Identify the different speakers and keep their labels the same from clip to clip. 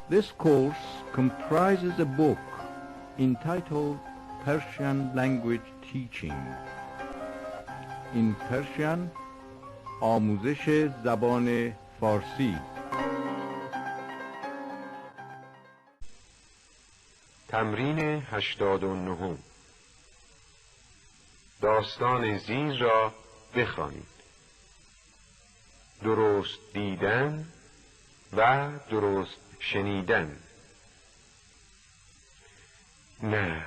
Speaker 1: This course comprises a book entitled Persian Language Teaching. In Persian آموزش زبان فارسی.
Speaker 2: تمرین 89. داستان زیر را بخوانید. درست دیدن و درست شنیدن. نه،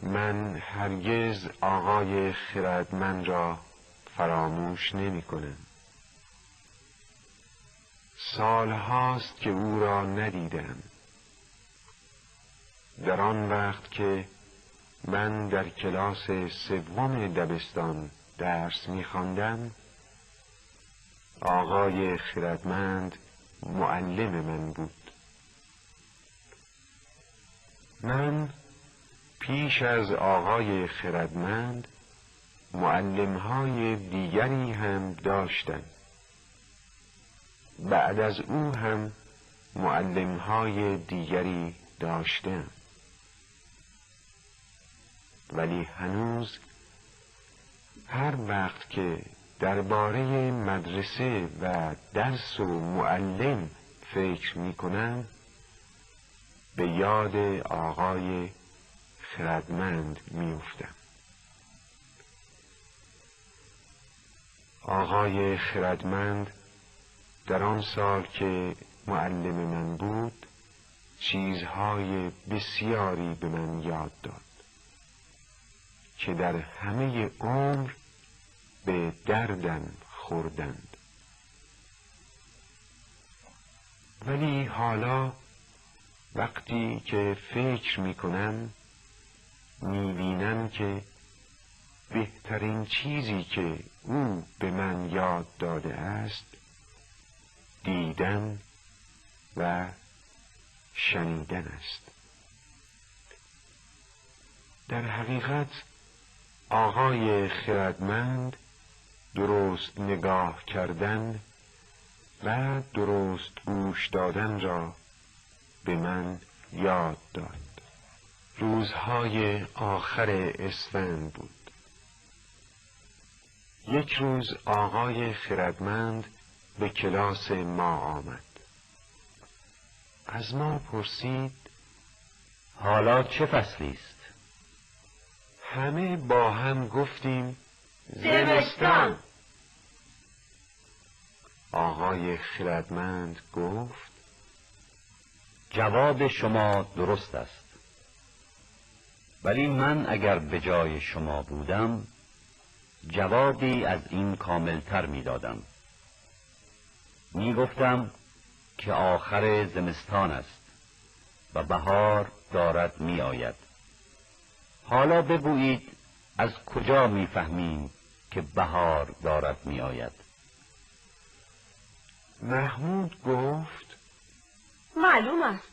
Speaker 2: من هرگز آقای خردمند را فراموش نمی کنم. سال هاست که او را ندیدم. در آن وقت که من در کلاس سوم دبستان درس می خواندم، آقای خردمند معلم من بود. من پیش از آقای خردمند معلم‌های دیگری هم داشتم. بعد از او هم معلم‌های دیگری داشتم. ولی هنوز هر وقت که درباره مدرسه و درس و معلم فکر می کنم، به یاد آقای خردمند می افتم. آقای خردمند در آن سال که معلم من بود چیزهای بسیاری به من یاد داد که در همه عمر به دردم خوردند. ولی حالا وقتی که فکر می کنم می بینم که بهترین چیزی که او به من یاد داده است دیدن و شنیدن است. در حقیقت آقای خردمند درست نگاه کردن و درست گوش دادن را به من یاد داد. روزهای آخر اسفند بود. یک روز آقای خردمند به کلاس ما آمد. از ما پرسید
Speaker 3: حالا چه فصلی است؟
Speaker 2: همه با هم گفتیم
Speaker 4: زمستان.
Speaker 2: آقای خردمند گفت
Speaker 3: جواب شما درست است، ولی من اگر به جای شما بودم جوابی از این کاملتر می دادم. می گفتم که آخر زمستان است و بهار دارد می آید. حالا بگویید از کجا می فهمیم که بهار دارد می آید؟
Speaker 2: محمود گفت
Speaker 4: معلوم است.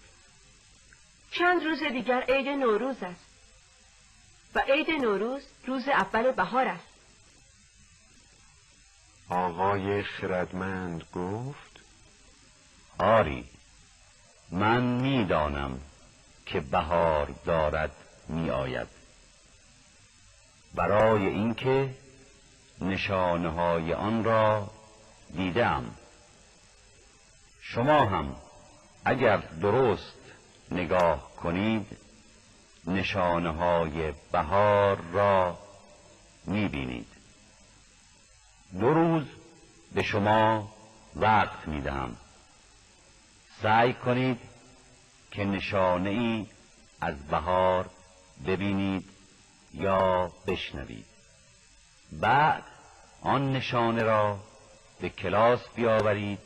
Speaker 4: چند روز دیگر عید نوروز است و عید نوروز روز اول بهار است.
Speaker 2: آقای خردمند گفت
Speaker 3: آری، من میدانم که بهار دارد می آید، برای اینکه نشانه‌های آن را دیدم. شما هم اگر درست نگاه کنید نشانه‌های بهار را می بینید. 2 روز به شما وقت می دهم. سعی کنید که نشانه‌ای از بهار ببینید یا بشنوید. بعد آن نشانه را به کلاس بیاورید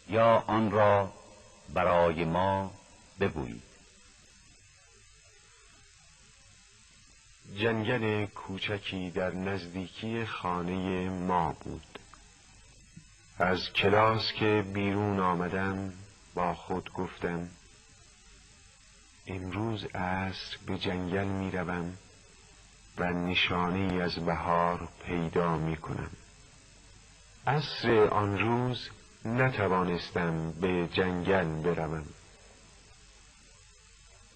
Speaker 3: یا آن را برای ما بگویید.
Speaker 2: جنگل کوچکی در نزدیکی خانه ما بود. از کلاس که بیرون آمدم با خود گفتم امروز عصر به جنگل می روم و نشانه‌ای از بهار پیدا می کنم. عصر آن روز نتوانستم به جنگل بروم.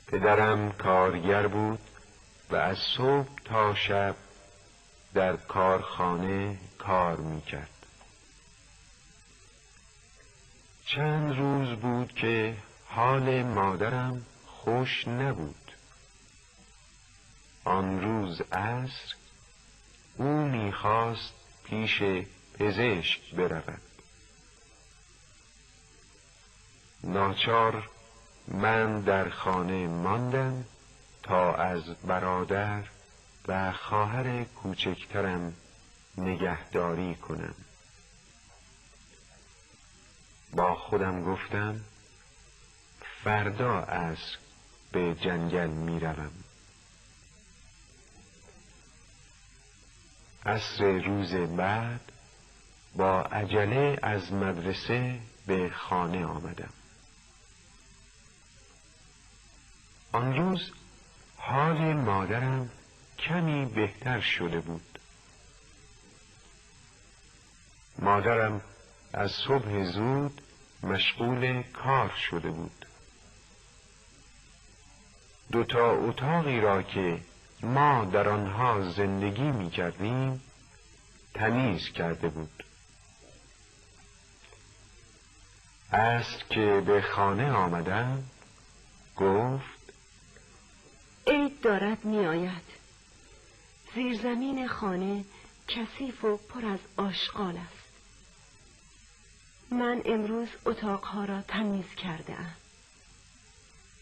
Speaker 2: پدرم کارگر بود و از صبح تا شب در کارخانه کار میکرد. چند روز بود که حال مادرم خوش نبود. آن روز عصر او میخواست پیش پزشک برود. ناچار من در خانه ماندم تا از برادر و خواهر کوچکترم نگهداری کنم. با خودم گفتم فردا عصر به جنگل میروم. عصر روز بعد با عجله از مدرسه به خانه آمدم. آن روز حال مادرم کمی بهتر شده بود. مادرم از صبح زود مشغول کار شده بود. 2 اتاقی را که ما در آنها زندگی می کردیم تمیز کرده بود. عصر که به خانه آمدم گفت
Speaker 4: عید دارد می آید. زیرزمین خانه کثیف و پر از آشغال است. من امروز اتاقها را تمیز کرده ام.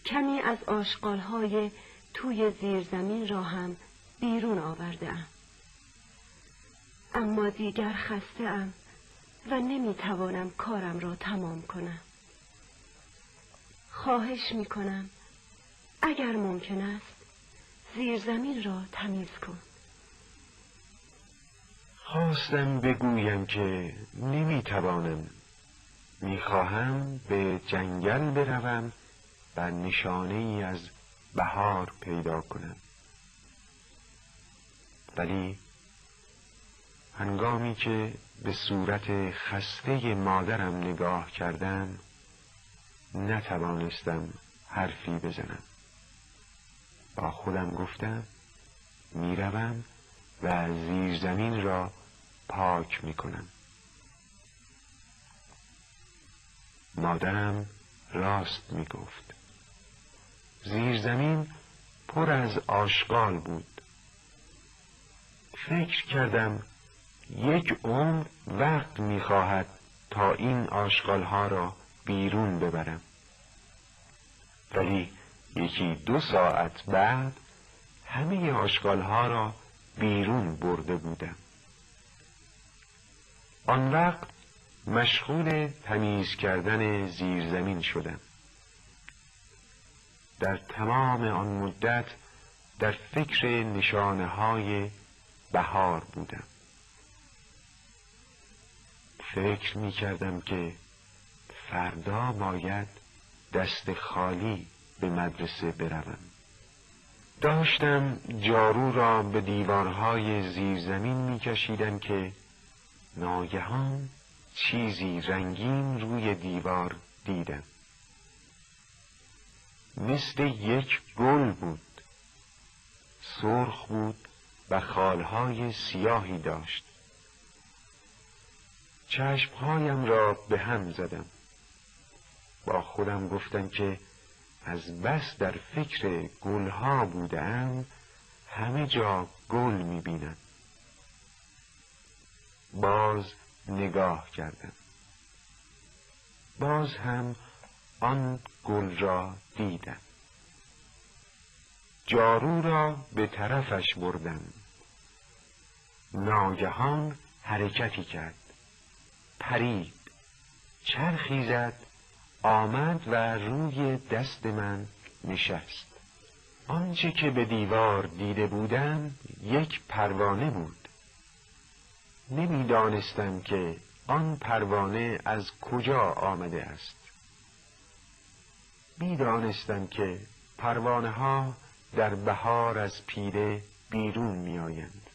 Speaker 4: کمی از آشغالهای توی زیرزمین را هم بیرون آورده ام. اما دیگر خسته ام و نمی توانم کارم را تمام کنم. خواهش می کنم اگر ممکن است زیرزمین را تمیز کن.
Speaker 2: خواستم بگویم که نمی توانم. میخواهم به جنگل بروم و نشانه ای از بهار پیدا کنم. ولی هنگامی که به صورت خسته مادرم نگاه کردم نتوانستم حرفی بزنم. با خودم گفتم میروم و زیرزمین را پاک میکنم. مادرم راست میگفت. زیرزمین پر از آشغال بود. فکر کردم 1 عمر وقت میخواهد تا این آشغالها را بیرون ببرم. ولی 1-2 ساعت بعد همه آشغالها را بیرون برده بودم. آن وقت مشغول تمیز کردن زیرزمین شدم. در تمام آن مدت در فکر نشانه‌های بهار بودم. فکر می کردم که فردا باید دست خالی به مدرسه بروم. داشتم جارو را به دیوارهای زیرزمین می کشیدم که ناگهان چیزی رنگین روی دیوار دیدم. مثل یک گل بود. سرخ بود و خالهای سیاهی داشت. چشمهایم را به هم زدم. با خودم گفتم که از بس در فکر گلها بودم همه جا گل می‌بینم. باز نگاه کردم. باز هم آن گل را دیدم. جارو را به طرفش بردم. ناگهان حرکتی کرد. پرید. چرخی زد. آمد و روی دست من نشست. آنچه که به دیوار دیده بودم یک پروانه بود. نمی‌دانستم که آن پروانه از کجا آمده است. می‌دانستم که پروانه ها در بهار از پیله بیرون می‌آیند.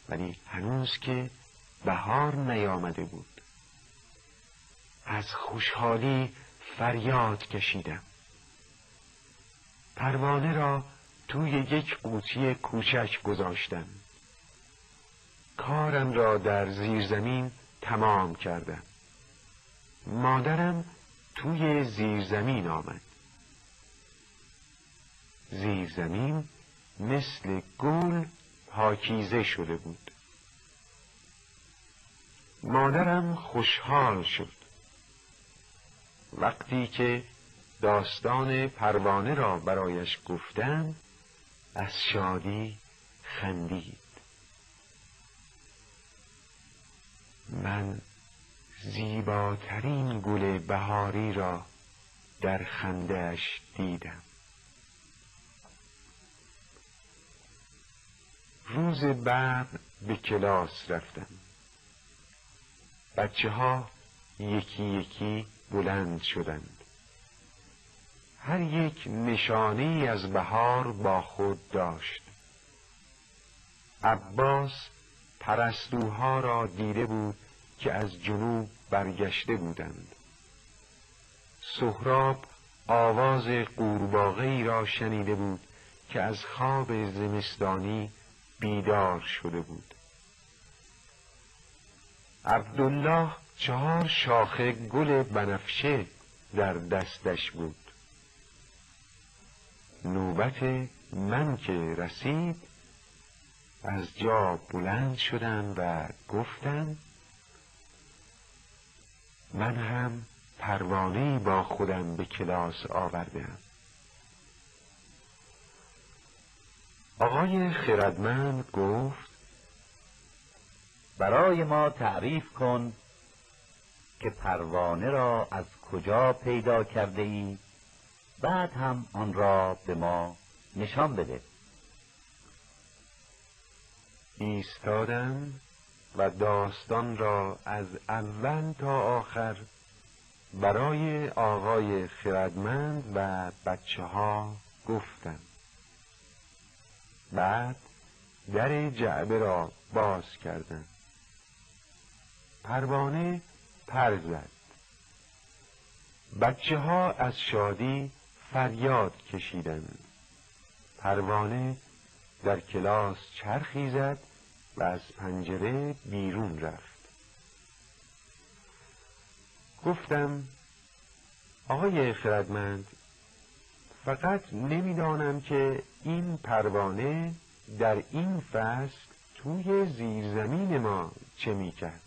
Speaker 2: ولی هنوز که بهار نیامده بود. از خوشحالی فریاد کشیدم. پروانه را توی یک قوطی کوچک گذاشتم. کارم را در زیرزمین تمام کردم. مادرم توی زیرزمین آمد. زیرزمین مثل گل پاکیزه شده بود. مادرم خوشحال شد. وقتی که داستان پروانه را برایش گفتم از شادی خندید. من زیباترین گل بهاری را در خنده‌اش دیدم. روز بعد به کلاس رفتم. بچه‌ها یکی یکی بلند شدند. هر یک نشانه‌ای از بهار با خود داشت. عباس پرستوها را دیده بود که از جنوب برگشته بودند. سهراب آواز قورباغه‌ای را شنیده بود که از خواب زمستانی بیدار شده بود. عبدالله 4 شاخه گل بنفشه در دستش بود. نوبت من که رسید از جا بلند شدم و گفتم من هم پروانه‌ای با خودم به کلاس آوردم. آقای خردمند گفت
Speaker 3: برای ما تعریف کن که پروانه را از کجا پیدا کرده ای، بعد هم آن را به ما نشان بده.
Speaker 2: ایستادم و داستان را از اول تا آخر برای آقای خردمند و بچه‌ها گفتم. بعد در جعبه را باز کردم. پروانه پر زد. بچه‌ها از شادی فریاد کشیدند. پروانه در کلاس چرخی زد و از پنجره بیرون رفت. گفتم آقای خردمند، فقط نمیدانم که این پروانه در این فصل توی زیرزمین ما چه میکرد؟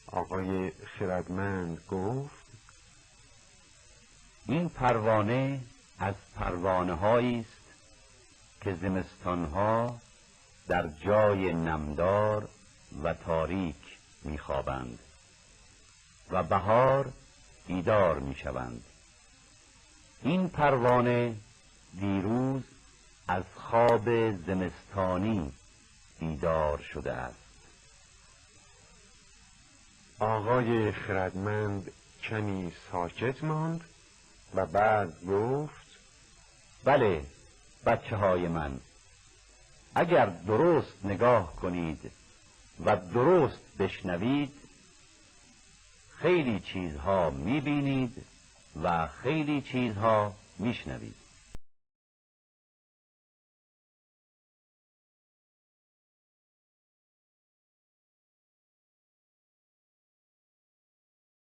Speaker 2: آقای خردمند گفت
Speaker 3: این پروانه از پروانه‌هایی است که زمستانها در جای نمدار و تاریک میخوابند و بهار بیدار میشوند. این پروانه دیروز از خواب زمستانی بیدار شده است.
Speaker 2: آقای خردمند کمی ساکت ماند و بعد گفت
Speaker 3: بله بچه‌های من، اگر درست نگاه کنید و درست بشنوید خیلی چیزها میبینید و خیلی چیزها میشنوید.